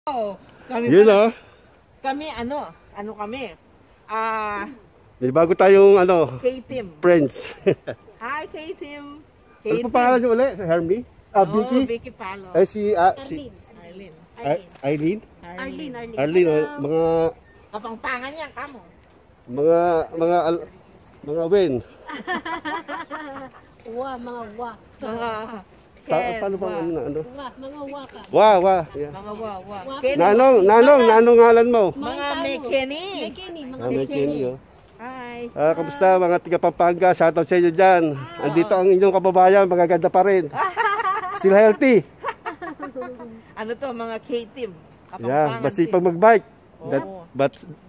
Oh, kami Yun pala, oh. kami ano kami? May bago tayong K-Team. friends. Hi K-Team. Ano pa pangalan niyo ulit? Hermie? Vicky? Vicky Palo. Ay si Arlene. Eileen? Arlene. Mga Kapangpangan yan, kamo. mga wen. Mga wa. Paano bang ano? Mga wa ka. Wa. Yeah. Mga wa. Nanong ngalan mo? Mga Mekeni. Mekeni, oh. Hi. Kamusta mga tiga Pampanga? Shoutout sa inyo dyan. Andito ang inyong kababayan, magaganda pa rin. Still healthy. Ano to, mga K-Team. Yeah, masipag mag-bike.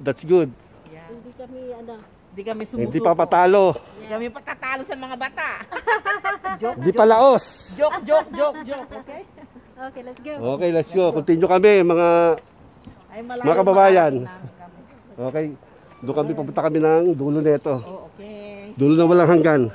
That's good. Yeah. Hindi kami sumusuko. Hindi pa patalo. Hindi kami patatalo sa mga bata. Hindi pa laos. Joke. Okay? Okay, let's go. Okay, let's go. Continue kami, mga kababayan. Okay. Doon kami, papunta kami ng dulo nito. Oh, okay. Dulo na walang hanggan.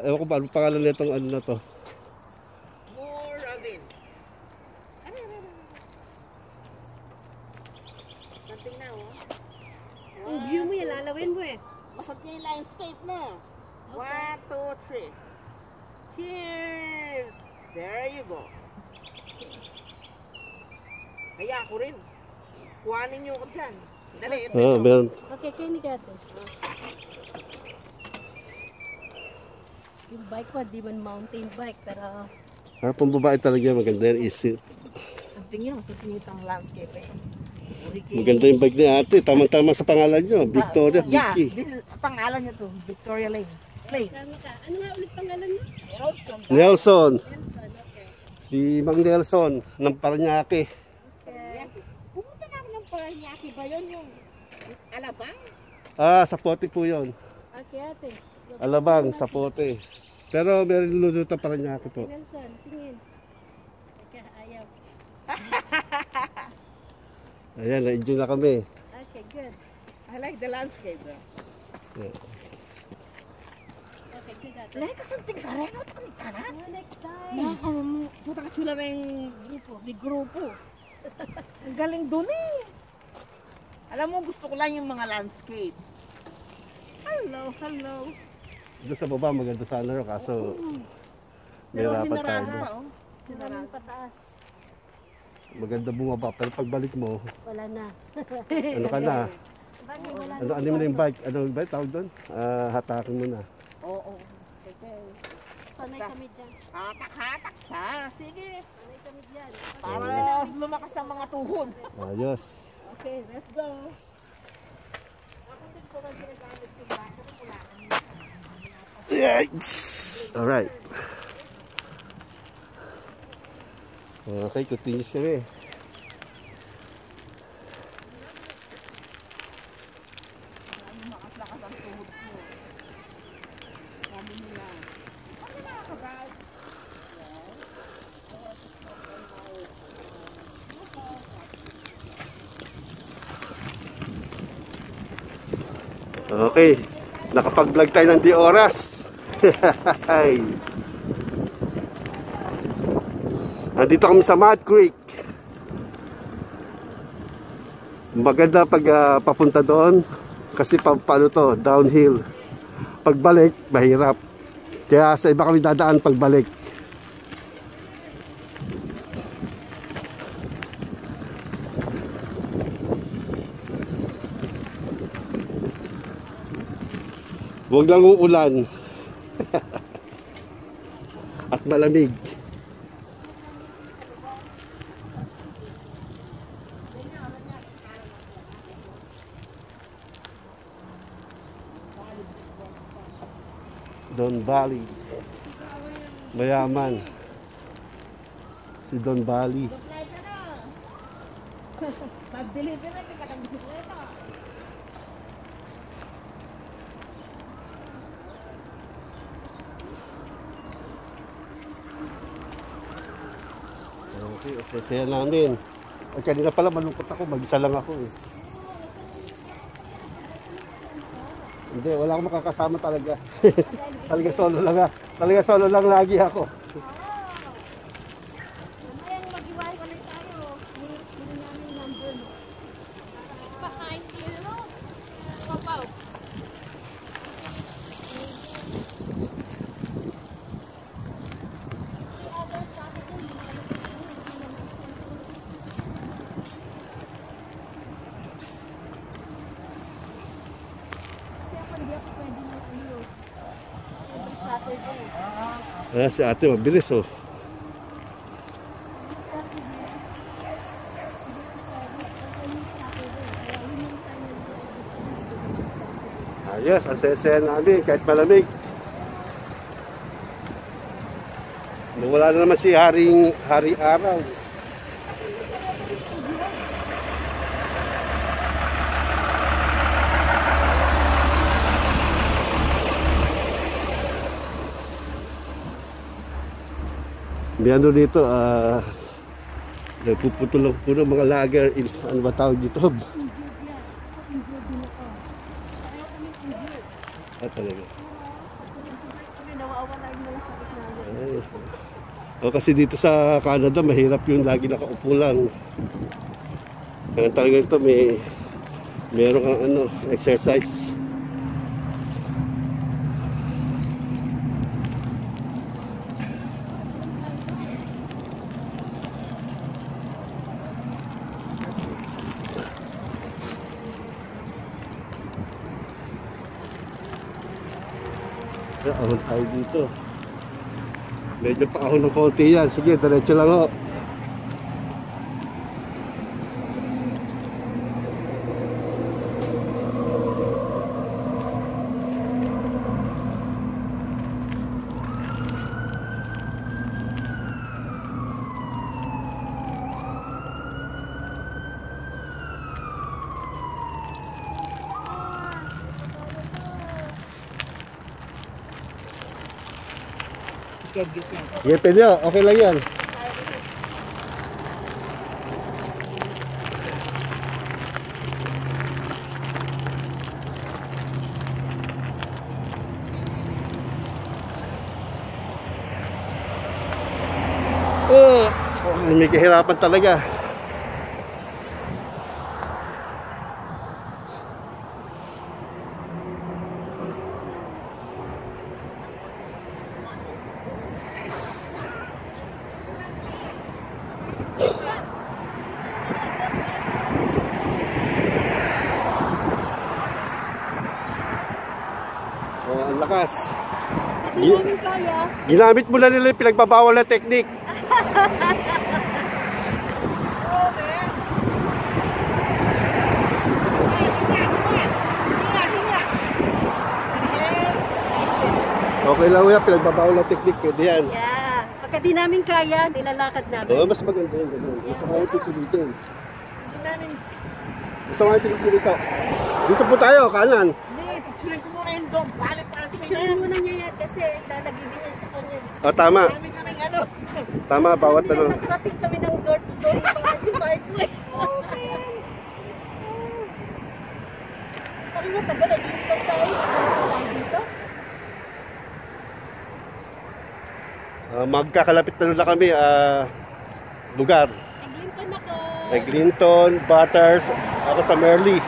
Ewan ko ba, ano pangalan nitong ano na to? Moravin. Something na, oh. Ang view mo yan, lalawin mo eh. Bakit niya yung landscape mo? 1, 2, 3. Cheers! There you go. Kaya ako rin. Kuhanin niyo ko dyan. Dali, ito. Meron. Okay, kayo ni Gato. Yung bike ko, di man mountain bike, pero... Pang babae talaga, maganda yan, easy. Ang tingin mo sa pinitang landscape eh. Maganda yung bike ni ate, tamang-tama sa pangalan nyo, Victoria, Yeah, Vicky. this is, pangalan niya to, Victoria Lane. Slane. Sama ka. Ano nga ulit pangalan mo? Nelson. Okay. Si Mang Nelson, ng Paranaque. Pumunta namin ng Paranaque ba yun yung Alabang? Sapote po yun. Okay, ate. Alabang, Sapote. Pero meron luto ng Paranaque po. Nelson, tingin. Okay, ayaw. Ayan, na-enjoy na kami. Okay, good. I like the landscape though. Yeah. Okay, good ate. Like something sa Renot ko ni Tana. Next time. Puta ka chula na yung grupo. Di grupo. Ang galing dun eh. Alam mo, gusto ko lang yung mga landscape. Hello. Doon sa baba, maganda sana rin, kaso may Pero rapat tayo. sinaraha, oh. Sinarang pataas. Maganda bumaba, pero pagbalik mo, Wala na. ano ka na? Bagay, wala Ano mo na yung bike? Ano ba tawag doon? Hatakin mo na. Oo. Sanay kami dyan. Hatak-hatak siya. Sige. Sanay kami dyan. Para lumakas ang mga tuhod. Ayos. Okay, let's go. Alright. Okay, continuous kami. Lumakas-lakas ang tuhod ko. Sabi nila, ano na ako guys? Okay, nakapag-vlog tayo ng di oras. Nandito kami sa Mud Creek. Maganda pag papunta doon kasi paano to, downhill. Pagbalik, mahirap. Kaya sa iba kami dadaan pagbalik. Huwag lang uulan. At malamig. Don Valley. Mayaman. Si Don Valley. Mag-deliver na kita kang bisikleta. Okay, saya namin. Ay, kanina pala malungkot ako, mag-isa lang ako eh. Hindi, wala akong makakasama talaga. Talaga solo lang ha. Talaga solo lang lagi ako. Mamayang mag-iwalay ko lang tayo. Hindi namin yung number mo. Behind you. Papaw. Si ate mabilis oh. Ayos, ang saya-saya namin kahit malamig. Wala na naman si Hari Araw. May ano dito, nagpuputol lang po ng mga lager, ano ba tawag dito? Talaga. Ay. O kasi dito sa Canada, mahirap yung lagi nakaupo lang. Kaya talaga ito, meron kang ano, exercise. Ahon tayo dito. Medyo paahon ng konti yan. Sige, diretso lang ho. Yeah, pwede o. Okay lang yan. May kahirapan talaga. Ang lakas. Ginamit mo na nila yung pinagbabawal na teknik. Okay lang yan, pinagbabawal na teknik. Pwede yan. Yeah. Pagka di namin kaya, nilalakad namin. Oo, mas maganda yun. Gusto ko yung pipilitin. Gusto ko yung pipilitin. Dito po tayo, kanan. Hindi, picturein ko muna yung dog. Balik-balik Picture muna niya yan kasi ilalagay din yan sa kanya. O, tama. Kami kaming ano. Tama, bawat Hindi ano. nakarating kami ng door ng mga part mo eh. Oh, man. Sabi mo, tagal na Pag tayo, tayo dito. Magkakalapit na lang kami, lugar. Eglinton ako. Eglinton, Butters, ako sa Merly.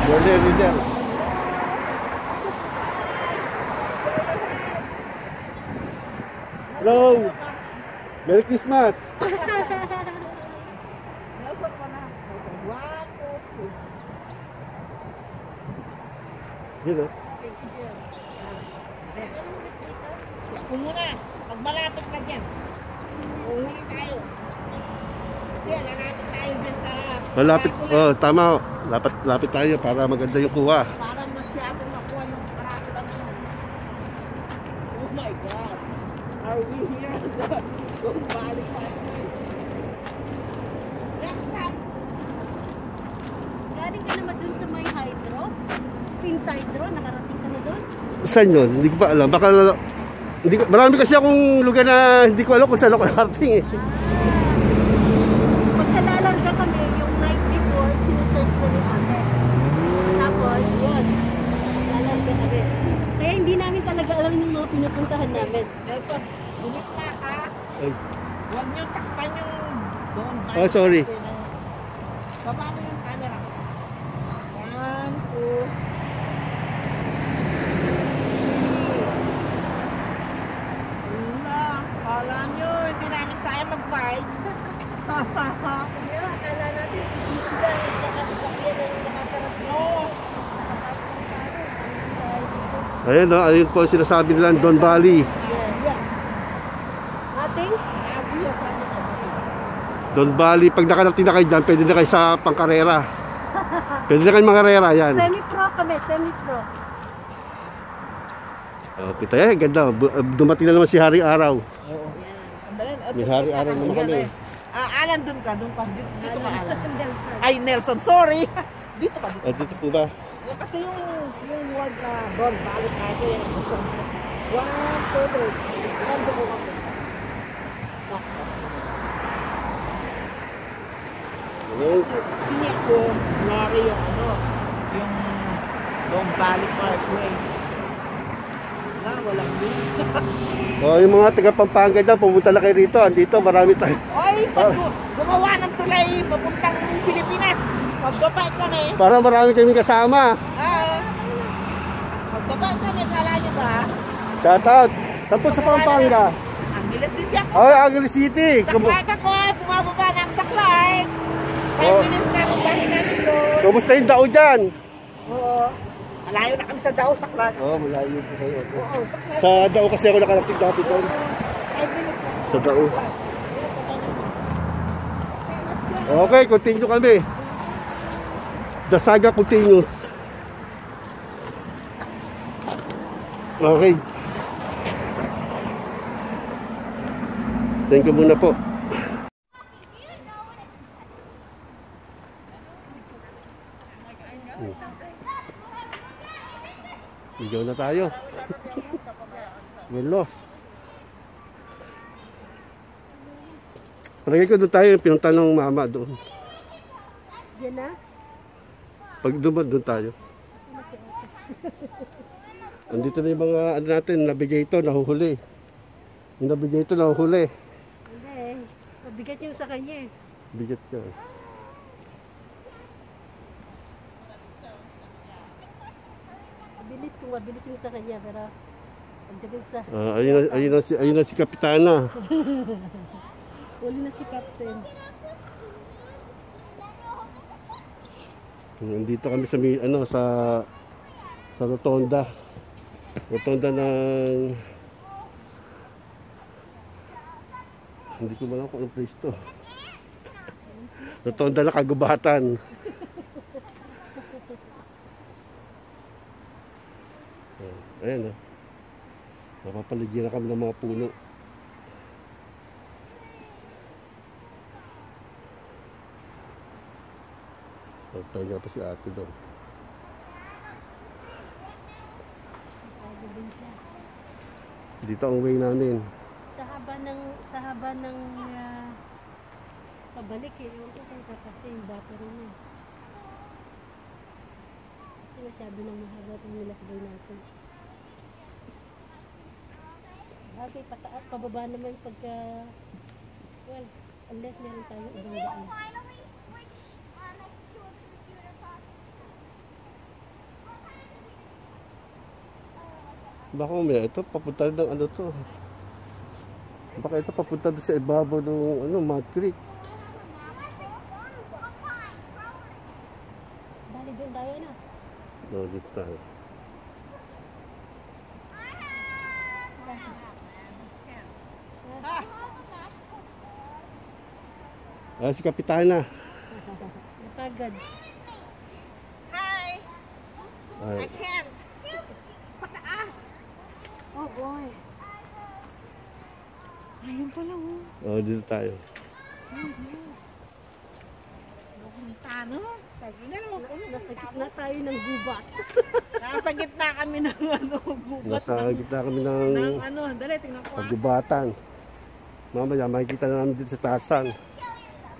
Merly River. Hello! Merry Christmas! Nelson ko na. One, two, three. Yun o. Thank you, Jill. Kung muna, pag malapit na dyan, uhuli tayo. Kasi lalapit tayo dyan sa... Malapit, tama. Lapit tayo para maganda yung kuha. Parang masyadong nakuha yung karatula na yun. Oh my God! Are we here? Don't balik pa. Next stop! Galing ka naman dun sa may hydro? Queen's Hydro, nakarating ka na dun? Saan yun? Hindi ko pa alam. Baka, hindi ko, marami kasi akong lugar na hindi ko alam kung saan ako nakarating eh. Magkalalarga kami yung night before, sinusearch na ni ate. Tapos, yun, lalarga kami. Kaya hindi namin talaga alam yung mga pinupuntahan namin. Nelson, ulit na ha. Ay, Huwag niyo takpan yung doon. Oh, sorry. Baba mo yung camera. One, two. Wala. Kala nyo, hindi namin kaya mag-bike. Kaya akala natin, isda, nakasasakyan na nakakarating. No. ayun no, ayun po ang sinasabi nila Don Valley. Yeah. Ating? Don Valley, pag nakarating na kayo dyan, pwede na kayo sa pangkarera. Pwede na kayo mangarera, yan. Semi-pro kami, semi-pro. Kita yan, ganda. Dumating na naman si Hari Araw. Yeah. May Hari Araw naman kami. Alan, dun ka. Dito ka, Alan. Ay, Nelson, sorry. Dito ka. Dito po ba? Kasi yung word na Don, balik tayo yan. One, two, three. Nando ko kami. Sini ako, Lari yung yung Don Valley Parkway. Walang Yung mga taga Pampanga daw, pumunta na kayo rito. Andito, marami tayo. Oy, gumawa ng tulay papuntang Pilipinas. Magbabait kami. Para marami kaming kasama. Magbabait kami, kala nyo ba? Shout out. Saan po sa Pampanga? Angeles City ako. Ay, Angeles City. Saklat ako, bumababa na sa Clark. 5 minutes na ang bahay namin doon. Kumusta yung dao dyan? Oo. Malayo na kami sa Dao, sa Clark. Malayo po kayo. Oo, sa Clark. Sa dao kasi ako nakarating dati doon. 5 minutes na. Sa dao. Okay, continue kami. The saga continues. Okay. Thank you muna po. Ligaw na tayo. We're lost. Palagay ko doon tayo, pinunta ng mama doon. Yan na? Pag doon tayo. Andito na yung mga ano natin, navigator, nahuhuli. Yung navigator, nahuhuli. Hindi. Mabigat yung sa kanya eh. Bigat ka. Mabilis kung mabilis yung sa kanya, pero pagdating sa... Ayun na si Kapitana. Uli na si Captain. Nandito kami sa sa rotonda. Rotonda ng hindi ko alam kung anong place to. Rotonda na Kagubatan. Ayan napapaligyan na kami ng mga puno. Nagtayo pa si ate doon. Dito ang way namin. Sa haba ng pabalik eh. Ewan ko kung kakasya yung battery na. Kasi masyado nang mahaba itong nilakbay natin. Bagay, pataas, pababa naman pagka, well, unless meron tayo ibang daan. Baka umaya, ito papunta rin ng ano to. Baka ito papunta doon sa ibabaw ng ano, Mud Creek. Bali doon tayo na. No, dito tayo. Ah, si Kapitana. Napagad. Hi! I Ay, can't. Pataas. Oh boy. Ayun pala oh. oh, dito tayo. Punta no? Sabi na lang ako. Nasa gitna tayo ng gubat. Nasa gitna kami ng ano, gubat Nasa gitna kami ng ng ano. Dali, tingnan ko ah. pagubatan. Mamaya makikita na namin dito sa Tarzan.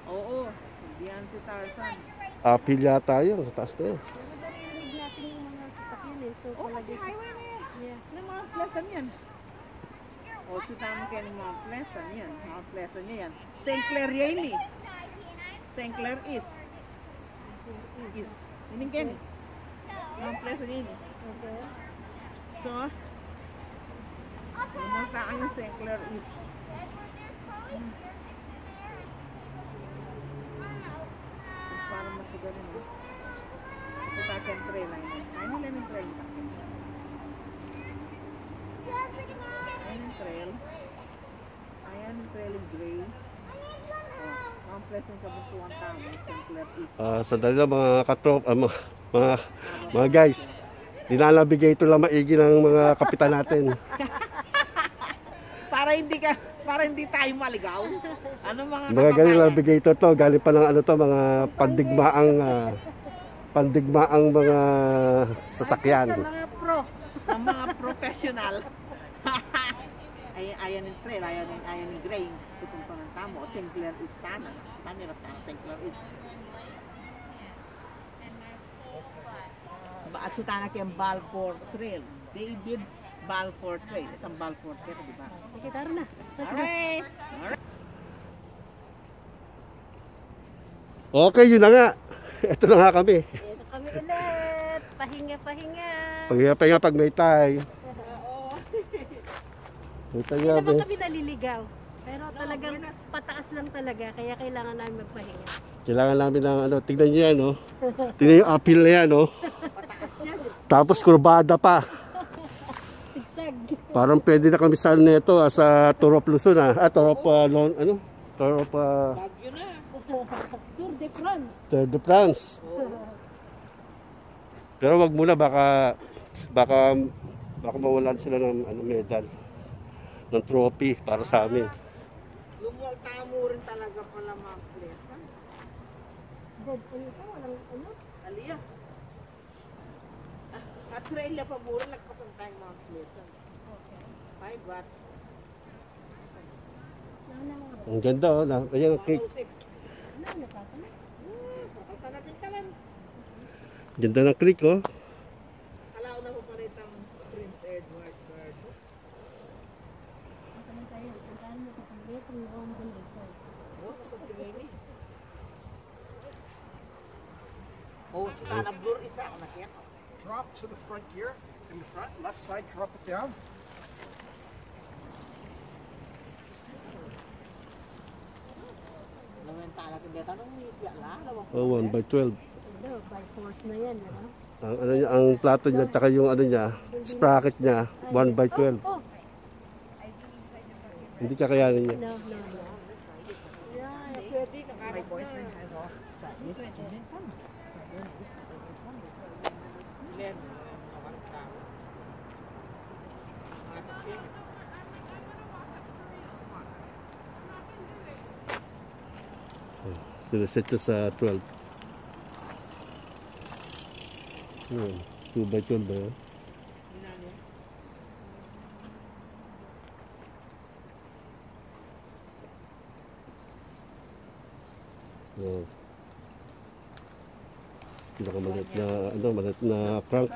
Oo. Hindi yan si Tarzan. Apil yata yun, sa taas na yun. Pero narinig natin yung mga sasakyan eh. So Oh, kasi palagi. highway na yan. Yeah. Ano mga plesan yan? O, sutama kayo ng mga plesan yan. Mga plesan niya yan. St. Clair yan eh. St. Clair is. Is. Yun yan eh. Mga plesan yan eh. Okay. So, pumunta ka ng St. Clair is. Parang masigarin eh. Sa Taken Trail line eh. Ayun nila yung trail. Ayan yung trail. Ayan yung trail yung gray. Oh, ang pleasant kabuntuan tao. St. Clair is. Sandali lang mga katrop, mga guys. Dinalabigator lang maigi ng mga kapitan natin. Para hindi tayo maligaw. Ano mga Mga galing kababayan? navigator to, galing pa ng ano to, mga pandigmaang mga sasakyan. Ito, mga pro. Ang mga professional. Ayan yung trail, ayan yung gray. Tutuntun ng tamo. St. Clair is tanan. Tanan na St. Clair is. At sa tanan kayong Balfour Trail. David Balfour Trail. Itong Balfour Trail, di ba? Sige, tara na. Let's go. Alright. Okay, yun na nga. Ito na nga kami. Ito kami ulit. Pahinga. Pahinga pag may time. May time Hindi naman gabi. kami naliligaw. Pero talagang pataas lang talaga. Kaya kailangan namin magpahinga. Kailangan namin ng ano, tignan niyo yan, no? Tignan yung appeal na yan, no? Tapos kurbada pa. Sigsag. Parang pwede na kami sa neto, sa Turop Luzon, Turop, Turop, Bagyo na. Tour de France. Tour de France. Pero wag muna, baka mawalan sila ng ano, medal, ng trophy para sa amin. Lumulta mo rin talaga pala mga plesan. Bob, ano ito? Walang ano? Aliyah. At trail na pabura, nagpasan tayong mga plesan. Okay. 5 watt. Ang ganda, oh. Ayan ang cake. 106. Nakakana. Pakita natin talan. Ganda ng creek, oh. Alaw na po pala itang Prince Edward Garden. Punta lang tayo. Puntahan mo sa pagbayat ng London Resort. Oh, sa Tingini. Oh, sa na blur isa ako nakita. Drop to the front gear in the front, left side, drop it down. Nawenta natin dito nung mipya la, lawang Oh, 1/12. Ano, by force na yan, ano? Ang ano niya, ang plato niya at saka yung ano niya, sprocket niya, 1/12. Oh, Hindi kakayanin niya. no. Yeah, pwede kakarating. My boyfriend has off. Glenn, awang tao. Mata siya. Sinaset siya sa 12. Yun, 2/12 ba yun? Oh. Pinakamaliit na, ano, maliit na crank.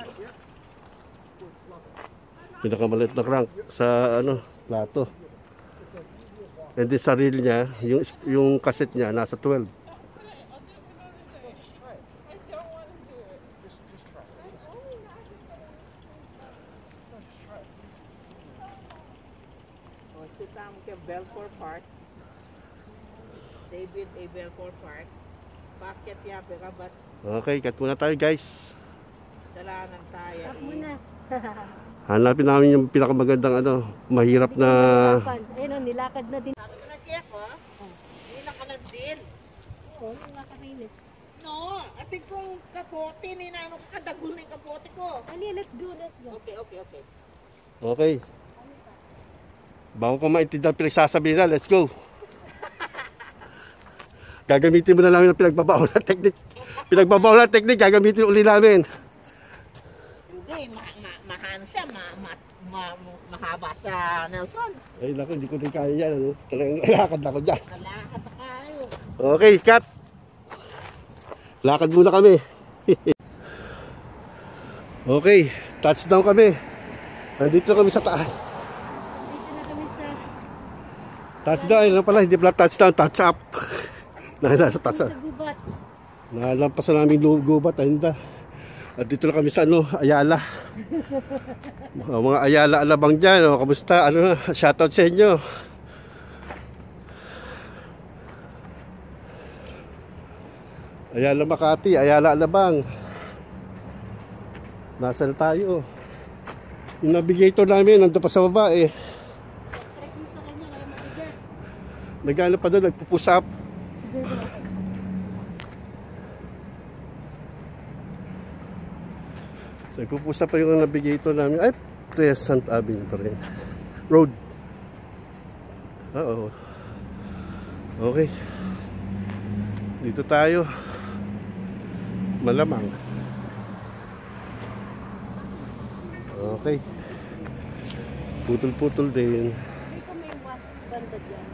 Pinakamaliit na crank sa, ano, plato. And then sa reel niya, yung cassette niya, nasa 12. Kita mo kay Belfort Park. David A. Belfort Park. Bakit yan? But Okay, cut muna tayo guys. dalanan tayo. Tap muna. Hanapin namin yung pinakamagandang ano, mahirap na... Ayun o, nilakad na din. Sabi ko na kaya ko, hindi nakalad din. Oo, nakakainis. No, ati kong kapote, ninano ka kadagol na yung kapote ko. Ali, let's go, let's go. Okay. Okay. Bago ko maintindihan pinagsasabihin na, let's go. Gagamitin mo na namin ang pinagbabaw na technique. Pinagbabaw na technique, gagamitin uli namin. Hindi, mahan siya, mahaba siya, Nelson. Ay, naku, hindi ko rin kaya yan. Ano? Talagang lakad ako dyan. Kalakad na kayo. Okay, cut. Lakad muna kami. Okay, touchdown kami. Nandito na kami sa taas. Dito na kami sa... Touchdown, ano pala, hindi pala touchdown, touch up. Nasa taas. Sa gubat. Nalampasan namin gubat, ayun. At dito na kami sa ano, Ayala. Mga Ayala alabang dyan, oh, kamusta? Ano, shoutout sa inyo. Ayala Makati, Ayala alabang. Nasaan tayo? Yung navigator namin, nandun pa sa baba eh. Trekking sa kanya, kaya mabigat. Nagano pa doon, nagpupush up. So, ipupusa pa yung navigator namin. Ay, Crescent Avenue pa rin. Road. Oo. Okay. Dito tayo. Malamang. Okay. Putol-putol din. Dito may wash banda dyan.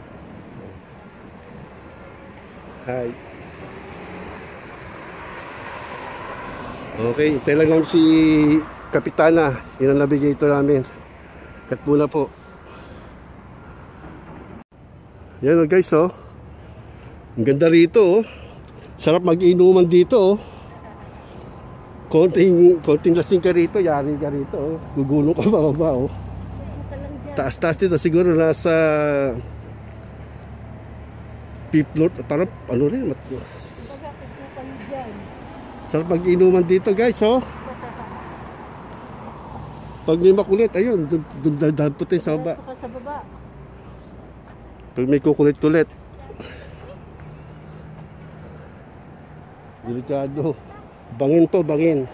Hi. Okay, hintay lang namin si Kapitana. Yun ang navigator namin. Cut muna po. Yan o guys oh. Ang ganda rito oh. Sarap mag-inuman dito oh. Konting lasing ka rito, yari ka rito oh. Gugulong ka bababa oh. Punta lang dyan. Taas-taas dito siguro nasa 5th floor. Parang ano rin. Kumbaga, punta kami dyan. Sarap mag-inuman dito guys oh. Pag may makulit, ayun, doon daputin sa baba. Saka sa baba. Pag may kukulit-kulit. Delikado. Bangin to, bangin.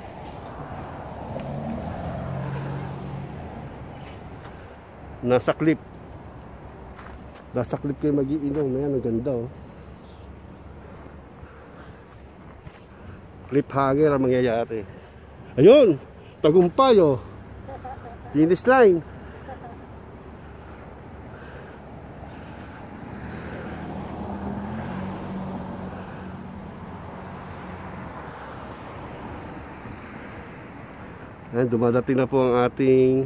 Nasa clip. Nasa clip kayo mag-iinom. Ayan, ang ganda oh. Cliffhanger ang mangyayari. Ayun! Tagumpay oh. Finish line. Ayan, dumadating na po ang ating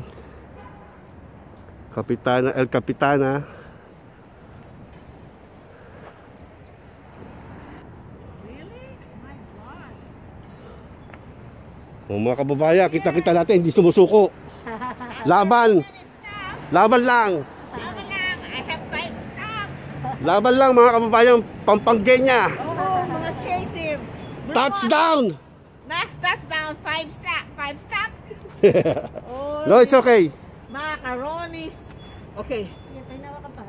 Kapitana, El Capitana. Mga kababayan, kita-kita natin, hindi sumusuko. Laban! Laban lang! Laban lang, I have 5 stop. Laban lang mga kababayan, Pampangenya! Oo, mga creative. Touchdown! Last touchdown, 5 stop. 5 stop. Oh, No, it's okay. macaroni. Okay. Yan, tayo nawa ka pa.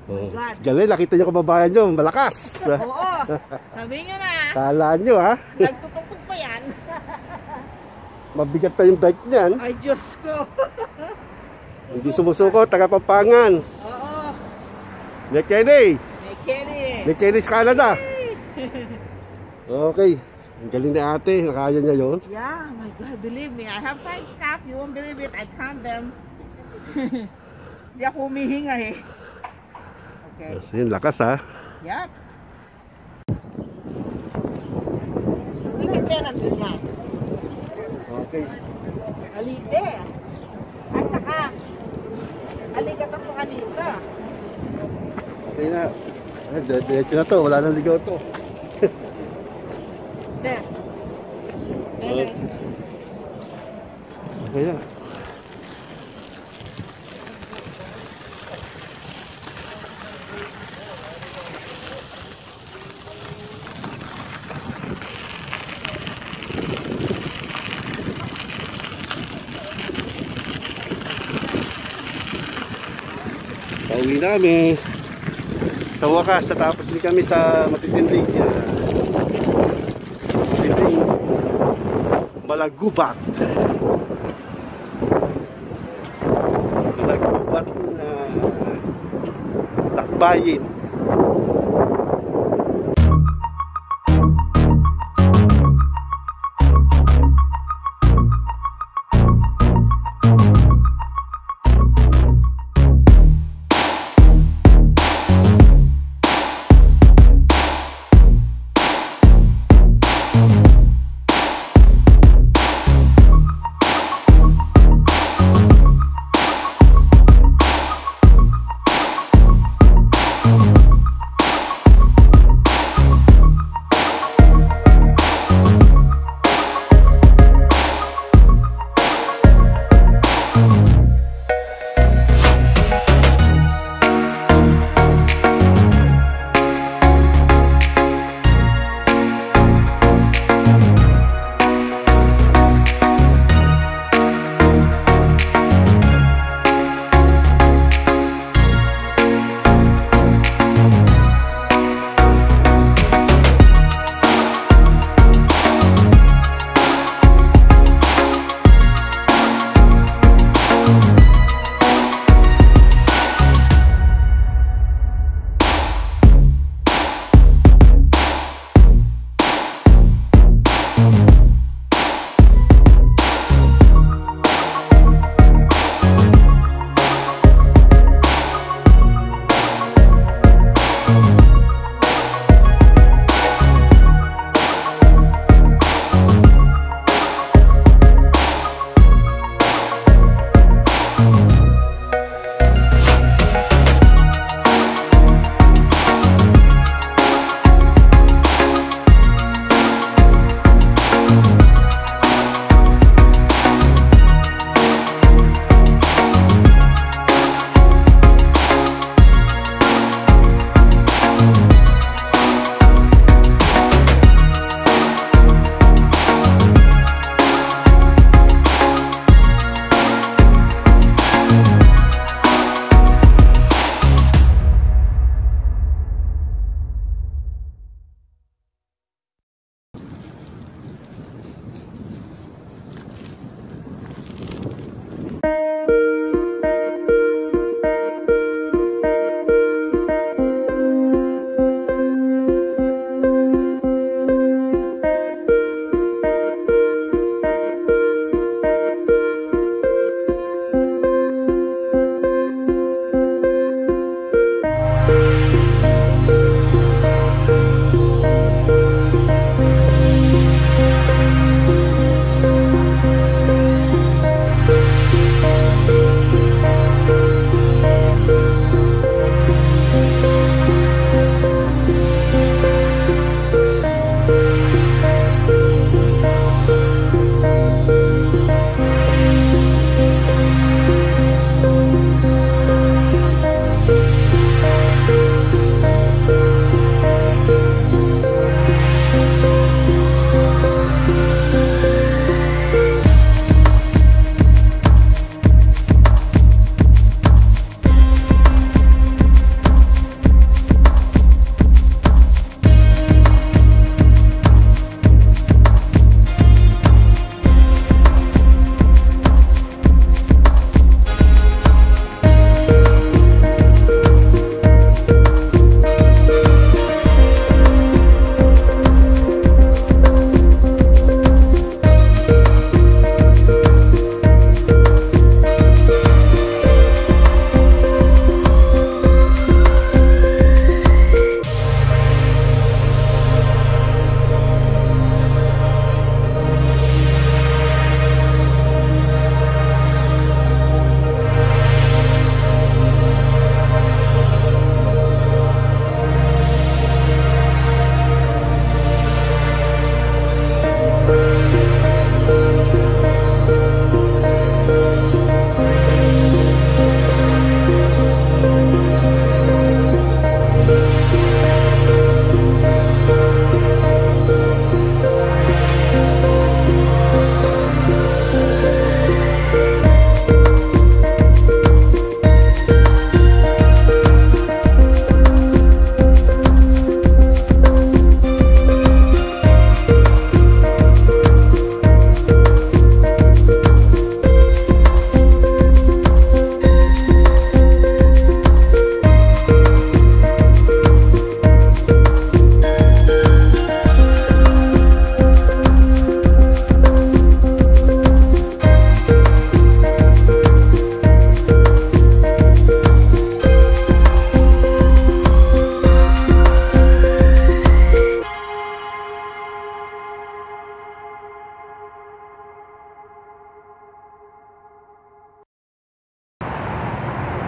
Oh, galing, nakita nyo kababayan nyo, malakas. Oo. Sabi nyo na. Kala nyo ha, Nagtutungkod pa yan. mabigat pa yung bike niyan. Ay, Diyos ko. Hindi sumusuko, taga Pampangan. Oo. Nekene! May Kenny. Nekene sa Canada. Okay, ang galing na ate, nakaya niya yun. Yeah, my God, believe me. I have 5 stop. You won't believe it. I count them. Hindi ako humihinga eh. Okay. Yes, yun, lakas ha. Yep. yan nandun na. Okay. Alide. At saka, aligatang po alita. Okay na. Diretso na to. Wala nang ligaw to. There. Okay. Okay na. Pauwi na kami. Sa wakas, natapos din kami sa matitinding Malagubat. Malagubat na takbayin.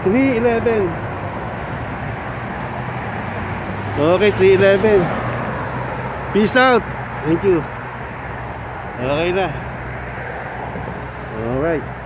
311. Okay, 311. Peace out. Thank you. Okay na. Alright.